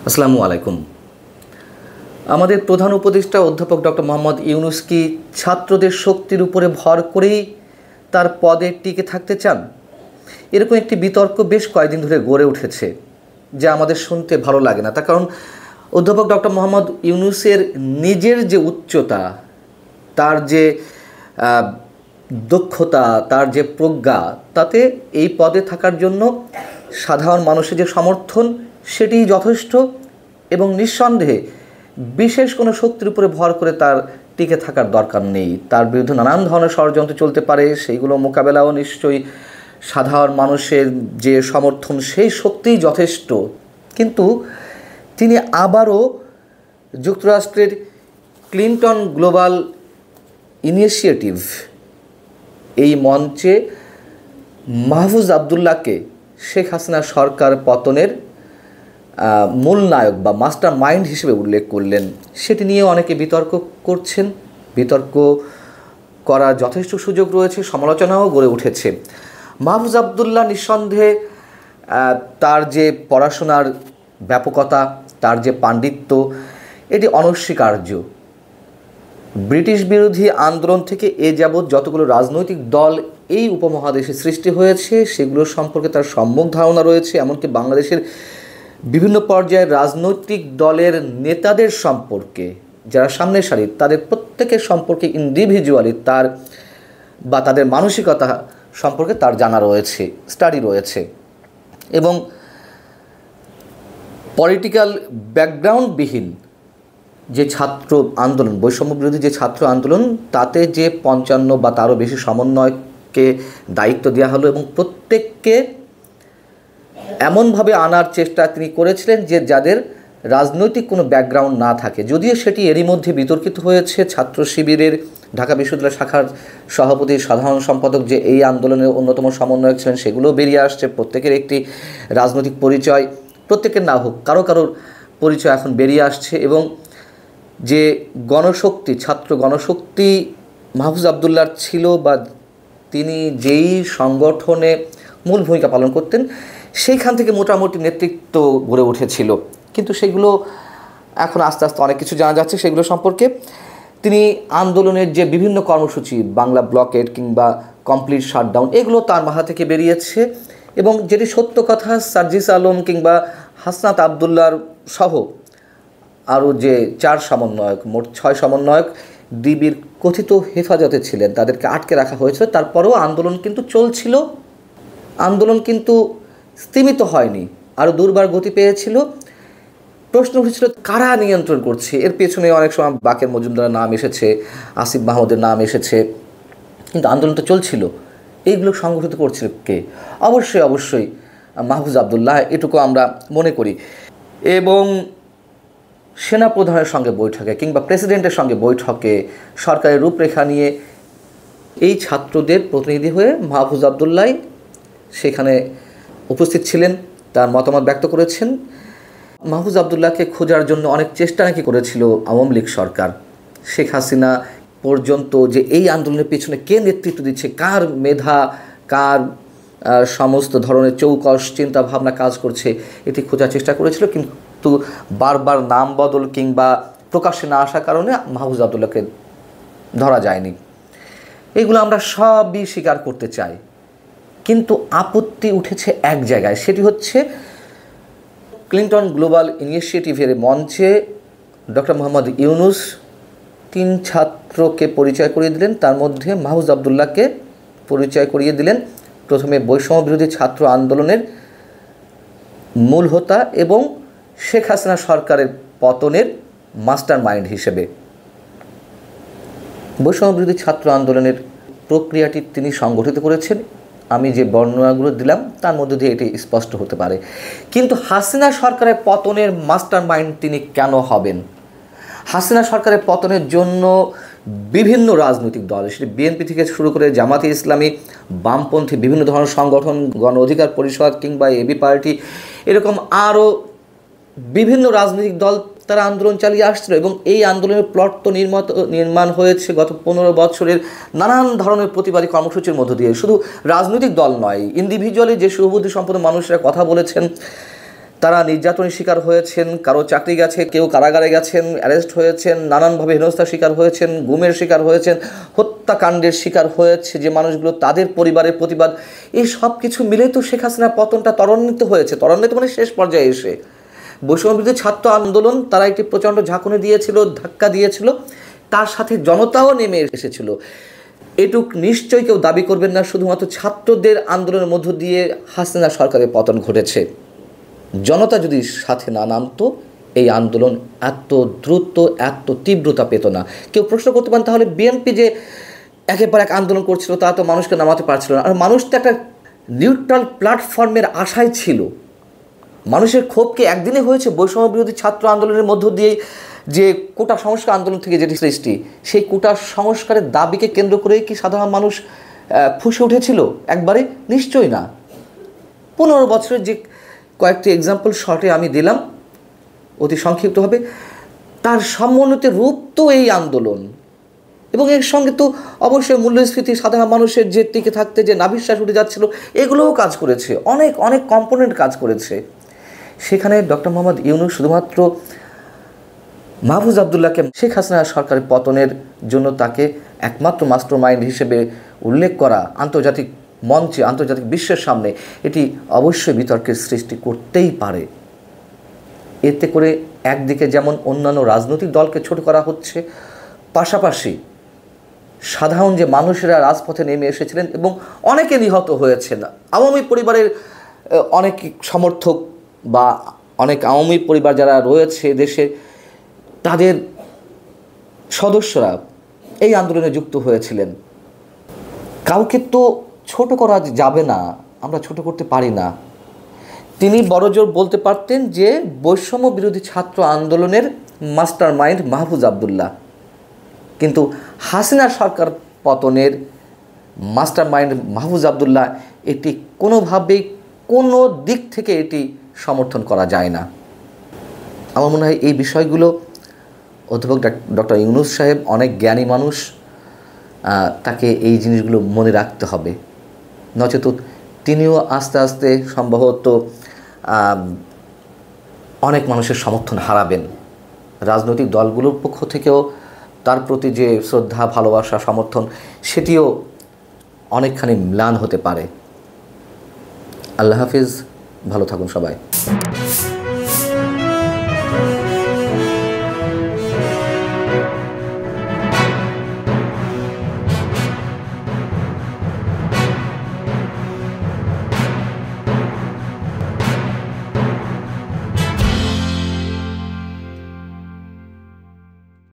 আসসালামু আলাইকুম। আমাদের প্রধান উপদেষ্টা অধ্যাপক ডক্টর মোহাম্মদ ইউনূস কি ছাত্রদের শক্তির উপরে ভর করেই তার পদে টিকে থাকতে চান? এরকম একটি বিতর্ক বেশ কয়েকদিন ধরে গড়ে উঠেছে, যা আমাদের শুনতে ভালো লাগে না। তার কারণ অধ্যাপক ডক্টর মোহাম্মদ ইউনূসের নিজের যে উচ্চতা, তার যে দক্ষতা, তার যে প্রজ্ঞা, তাতে এই পদে থাকার জন্য সাধারণ মানুষের যে সমর্থন সেটিই যথেষ্ট এবং নিঃসন্দেহে বিশেষ কোনো শক্তির উপরে ভর করে তার টিকে থাকার দরকার নেই। তার বিরুদ্ধে নানান ধরনের ষড়যন্ত্র চলতে পারে, সেইগুলো মোকাবেলাও নিশ্চয়ই সাধারণ মানুষের যে সমর্থন সেই শক্তিই যথেষ্ট। কিন্তু তিনি আবারও যুক্তরাষ্ট্রের ক্লিন্টন গ্লোবাল ইনিশিয়েটিভ এই মঞ্চে মাহফুজ আবদুল্লাহকে শেখ হাসিনা সরকার পতনের মূল নায়ক বা মাস্টার মাইন্ড হিসেবে উল্লেখ করলেন। সেটি নিয়ে অনেকে বিতর্ক করছেন। বিতর্ক করার যথেষ্ট সুযোগ রয়েছে, সমালোচনাও গড়ে উঠেছে। মাহফুজ আবদুল্লাহ নিঃসন্দেহে তার যে পড়াশোনার ব্যাপকতা, তার যে পাণ্ডিত্য, এটি অনস্বীকার্য। ব্রিটিশ বিরোধী আন্দোলন থেকে এ যাবৎ যতগুলো রাজনৈতিক দল এই উপমহাদেশে সৃষ্টি হয়েছে সেগুলোর সম্পর্কে তার সম্যক ধারণা রয়েছে। এমনকি বাংলাদেশের বিভিন্ন পর্যায়ের রাজনৈতিক দলের নেতাদের সম্পর্কে, যারা সামনের সারির, তাদের প্রত্যেকের সম্পর্কে ইন্ডিভিজুয়ালি তার বা তাদের মানসিকতা সম্পর্কে তার জানা রয়েছে, স্টাডি রয়েছে। এবং পলিটিক্যাল ব্যাকগ্রাউন্ডবিহীন যে ছাত্র আন্দোলন, বৈষম্য বিরোধী যে ছাত্র আন্দোলন, তাতে যে ৫৫ বা তারও বেশি সমন্বয়কে দায়িত্ব দেওয়া হলো এবং প্রত্যেককে এমনভাবে আনার চেষ্টা তিনি করেছিলেন যে যাদের রাজনৈতিক কোনো ব্যাকগ্রাউন্ড না থাকে। যদিও সেটি এরই মধ্যে বিতর্কিত হয়েছে। ছাত্র শিবিরের ঢাকা বিশ্ববিদ্যালয় শাখার সভাপতি, সাধারণ সম্পাদক যে এই আন্দোলনের অন্যতম সমন্বয়ক ছিলেন, সেগুলোও বেরিয়ে আসছে। প্রত্যেকের একটি রাজনৈতিক পরিচয়, প্রত্যেকের না হোক কারো কারোর পরিচয় এখন বেরিয়ে আসছে। এবং যে গণশক্তি, ছাত্র গণশক্তি মাহফুজ আবদুল্লাহর ছিল বা তিনি যেই সংগঠনে মূল ভূমিকা পালন করতেন, সেইখান থেকে মোটামুটি নেতৃত্ব গড়ে উঠেছিল। কিন্তু সেগুলো এখন আস্তে আস্তে অনেক কিছু জানা যাচ্ছে সেগুলো সম্পর্কে। তিনি আন্দোলনের যে বিভিন্ন কর্মসূচি, বাংলা ব্লকেড কিংবা কমপ্লিট শাটডাউন, এগুলো তার মাথা থেকে বেরিয়েছে। এবং যেটি সত্য কথা, সার্জিস আলম কিংবা হাসনাত আবদুল্লাহর সহ আরও যে ৪ সমন্বয়ক, মোট ৬ সমন্বয়ক ডিবির কথিত হেফাজতে ছিলেন, তাদেরকে আটকে রাখা হয়েছিল। তারপরেও আন্দোলন কিন্তু চলছিল, আন্দোলন কিন্তু স্তীমিত হয়নি, আরও দুর্বার গতি পেয়েছিল। প্রশ্ন উঠেছিল কারা নিয়ন্ত্রণ করছে। এর পেছনে অনেক সময় বাকের মজুমদারের নাম এসেছে, আসিফ মাহমুদের নাম এসেছে, কিন্তু আন্দোলন তো চলছিল। এইগুলো সংগঠিত করছিল কে? অবশ্যই মাহফুজ আবদুল্লাহ, এটুকু আমরা মনে করি। এবং সেনাপ্রধানের সঙ্গে বৈঠকে কিংবা প্রেসিডেন্টের সঙ্গে বৈঠকে সরকারের রূপরেখা নিয়ে এই ছাত্রদের প্রতিনিধি হয়ে মাহফুজ আবদুল্লাহ সেখানে উপস্থিত ছিলেন, তার মতামত ব্যক্ত করেছেন। মাহফুজ আবদুল্লাহকে খোঁজার জন্য অনেক চেষ্টা নাকি করেছিল আওয়ামী লীগ সরকার। শেখ হাসিনা পর্যন্ত যে এই আন্দোলনের পেছনে কে নেতৃত্ব দিচ্ছে, কার মেধা, কার সমস্ত ধরনের চৌকস চিন্তাভাবনা কাজ করছে, এটি খোঁজার চেষ্টা করেছিল। কিন্তু বারবার নাম বদল কিংবা প্রকাশ্যে না আসার কারণে মাহফুজ আবদুল্লাহকে ধরা যায়নি। এগুলো আমরা সবই স্বীকার করতে চাই, কিন্তু আপত্তি উঠেছে এক জায়গায়। সেটি হচ্ছে ক্লিন্টন গ্লোবাল ইনিশিয়েটিভের মঞ্চে ডক্টর মোহাম্মদ ইউনূস ৩ ছাত্রকে পরিচয় করিয়ে দিলেন। তার মধ্যে মাহফুজ আবদুল্লাহকে পরিচয় করিয়ে দিলেন প্রথমে বৈষম্য বিরোধী ছাত্র আন্দোলনের মূল হোতা এবং শেখ হাসিনা সরকারের পতনের মাস্টার মাইন্ড হিসেবে। বৈষম্য বিরোধী ছাত্র আন্দোলনের প্রক্রিয়াটি তিনি সংগঠিত করেছেন। আমি যে বর্ণনাগুলো দিলাম তার মধ্যে দিয়ে এটি স্পষ্ট হতে পারে। কিন্তু হাসিনা সরকারের পতনের মাস্টার মাইন্ড তিনি কেন হবেন? হাসিনা সরকারের পতনের জন্য বিভিন্ন রাজনৈতিক দল, সেটি বিএনপি থেকে শুরু করে জামাতে ইসলামী, বামপন্থী বিভিন্ন ধরনের সংগঠন, গণ অধিকার পরিষদ কিংবা এবি পার্টি, এরকম আরও বিভিন্ন রাজনৈতিক দল তারা আন্দোলন চালিয়ে আসছিল। এবং এই আন্দোলনের প্লট তো নির্মাণ হয়েছে গত ১৫ বছরের নানান ধরনের প্রতিবাদী কর্মসূচির মধ্য দিয়ে। শুধু রাজনৈতিক দল নয়, ইন্ডিভিজুয়ালি যে সুবুদ্ধি সম্পন্ন মানুষরা কথা বলেছেন, তারা নির্যাতনের শিকার হয়েছেন, কারো চাকরি গেছে, কেউ কারাগারে গেছেন, অ্যারেস্ট হয়েছেন, নানানভাবে হেনস্থার শিকার হয়েছেন, গুমের শিকার হয়েছেন, হত্যাকাণ্ডের শিকার হয়েছে যে মানুষগুলো, তাদের পরিবারের প্রতিবাদ, এই সব কিছু মিলে তো শেখ হাসিনার পতনটা ত্বরান্বিত হয়েছে। ত্বরান্বিত মানে শেষ পর্যায়ে এসে বৈষম্যবিরোধী ছাত্র আন্দোলন তারা একটি প্রচণ্ড ঝাঁকুনি দিয়েছিল, ধাক্কা দিয়েছিল, তার সাথে জনতাও নেমে এসেছিল। এটুক নিশ্চয়ই কেউ দাবি করবেন না শুধুমাত্র ছাত্রদের আন্দোলনের মধ্য দিয়ে হাসিনা সরকারের পতন ঘটেছে। জনতা যদি সাথে না নামতো এই আন্দোলন এত দ্রুত, এত তীব্রতা পেত না। কেউ প্রশ্ন করতে পারেন তাহলে বিএনপি যে একের পর এক আন্দোলন করছিল তারা তো মানুষকে নামাতে পারছিল না। আর মানুষ তো একটা নিউট্রাল প্ল্যাটফর্মের আশায় ছিল। মানুষের ক্ষোভকে একদিনে হয়েছে বৈষম্য বিরোধী ছাত্র আন্দোলনের মধ্য দিয়েই যে কোটা সংস্কার আন্দোলন থেকে যেটি সৃষ্টি, সেই কোটা সংস্কারের দাবিকে কেন্দ্র করেই কি সাধারণ মানুষ ফুঁসে উঠেছিল? একবারে নিশ্চয়ই না। 15 বছরের যে কয়েকটি এক্সাম্পল শর্টে আমি দিলাম অতি সংক্ষিপ্তভাবে, তার সমন্বিত রূপ তো এই আন্দোলন। এবং এর সঙ্গে তো অবশ্যই মূল্যস্ফীতি, সাধারণ মানুষের যে টিকে থাকতে যে নাভিশ্বাস উঠে যাচ্ছিল, এগুলোও কাজ করেছে, অনেক অনেক কম্পোনেন্ট কাজ করেছে। সেখানে ডক্টর মোহাম্মদ ইউনূস শুধুমাত্র মাহফুজ আবদুল্লাহকে শেখ হাসিনা সরকারের পতনের জন্য তাকে একমাত্র মাস্টার মাইন্ড হিসেবে উল্লেখ করা আন্তর্জাতিক মঞ্চে, আন্তর্জাতিক বিশ্বের সামনে, এটি অবশ্যই বিতর্কের সৃষ্টি করতেই পারে। এতে করে একদিকে যেমন অন্যান্য রাজনৈতিক দলকে ছোট করা হচ্ছে, পাশাপাশি সাধারণ যে মানুষেরা রাজপথে নেমে এসেছিলেন এবং অনেকে নিহত হয়েছেন, আওয়ামী পরিবারের অনেক সমর্থক বা অনেক আওয়ামী পরিবার যারা রয়েছে দেশে, তাদের সদস্যরা এই আন্দোলনে যুক্ত হয়েছিলেন। কাউকে তো ছোট করা যাবে না, আমরা ছোট করতে পারি না। তিনি বড়জোর বলতে পারতেন যে বৈষম্য বিরোধী ছাত্র আন্দোলনের মাস্টার মাইন্ড মাহফুজ আবদুল্লাহ, কিন্তু হাসিনা সরকার পতনের মাস্টার মাইন্ড মাহফুজ আবদুল্লাহ এটি কোনোভাবেই কোনো দিক থেকে এটি সমর্থন করা যায় না। আমার মনে হয় এই বিষয়গুলো অধ্যাপক ডক্টর ইউনূস সাহেব অনেক জ্ঞানী মানুষ, তাকে এই জিনিসগুলো মনে রাখতে হবে, নচেত তিনিও আস্তে আস্তে সম্ভবত অনেক মানুষের সমর্থন হারাবেন। রাজনৈতিক দলগুলোর পক্ষ থেকেও তার প্রতি যে শ্রদ্ধা, ভালোবাসা, সমর্থন, সেটিও অনেকখানি ম্লান হতে পারে। আল্লাহ হাফিজ, ভালো থাকুন সবাই।